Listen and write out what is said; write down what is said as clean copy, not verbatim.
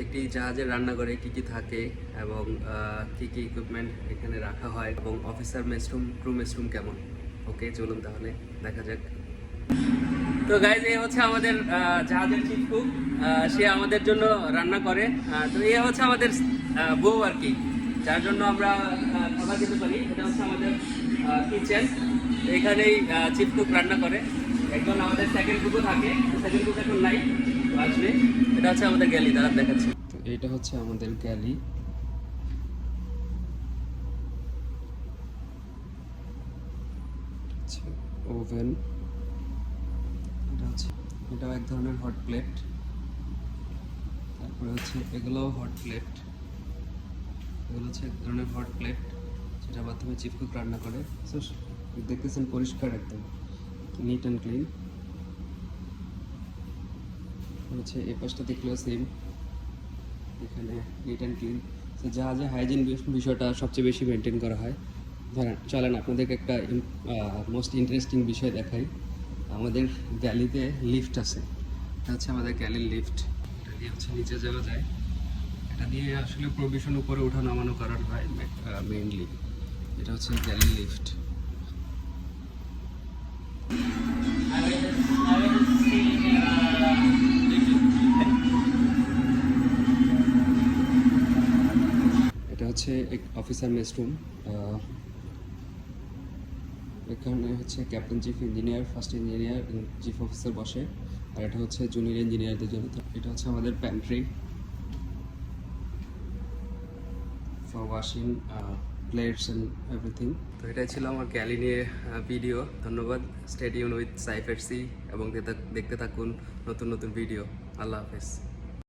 একটি জাহাজের রান্নাঘরে কী কী থাকে এবং কী কী ইকুইপমেন্ট এখানে রাখা হয় এবং অফিসার মেসরুম ক্রু মেসরুম কেমন। ওকে, চলুন তাহলে দেখা যাক। তো গাইজ, এই হচ্ছে আমাদের জাহাজের চিফ কুক। সে আমাদের জন্য রান্না করে। তো এই হচ্ছে আমাদের বউ আর কি, যার জন্য আমরা খাবার খেতে পারি। এটা হচ্ছে আমাদের কিচেন। এখানেই চিফ কুক রান্না করে। একজন আমাদের সেকেন্ড কুকও থাকে, সেকেন্ড কুক এখন নাই, তো আসবে। এটা হচ্ছে আমাদের গ্যালি, দ্বারা দেখাচ্ছি। তো এইটা হচ্ছে আমাদের গ্যালি। ওভেন, এটাও এক ধরনের হট প্লেট। তারপরে হচ্ছে এগুলোও হট প্লেট। এগুলো হচ্ছে এক ধরনের হট প্লেট, যেটার মাধ্যমে চিফ কুক রান্না করে। সো দেখতেছেন পরিষ্কার, একদম নিট অ্যান্ড ক্লিন হচ্ছে। এই পাশটা দেখলেও সেম, এখানে নিট অ্যান্ড ক্লিন। তো জাহাজে হাইজিন বিষয়টা সবচেয়ে বেশি মেনটেন করা হয়। ধরেন চলেন আপনাদেরকে একটা মোস্ট ইন্টারেস্টিং বিষয় দেখাই। আমাদের গ্যালিতে লিফট আছে। এটা হচ্ছে আমাদের গ্যালির লিফট। এটা দিয়ে হচ্ছে নিচে যাওয়া যায়। এটা দিয়ে আসলে প্রভিশন উপরে ওঠা নামানো করার হয় মেইনলি। এটা হচ্ছে গ্যালির লিফট। এটা হচ্ছে এক অফিসার মেসরুম। এখানে হচ্ছে captain, chief engineer, first engineer, chief officer বসে। আর এটা হচ্ছে জুনিয়র ইঞ্জিনিয়ারদের জন্য। এটা হচ্ছে আমাদের pantry for washing plates and everything. তো এটাই ছিল আমার গ্যালি নিয়ে ভিডিও। ধন্যবাদ। Stay tune with Saif at sea এবং দেখতে থাকুন নতুন নতুন ভিডিও। আল্লাহ হাফেজ।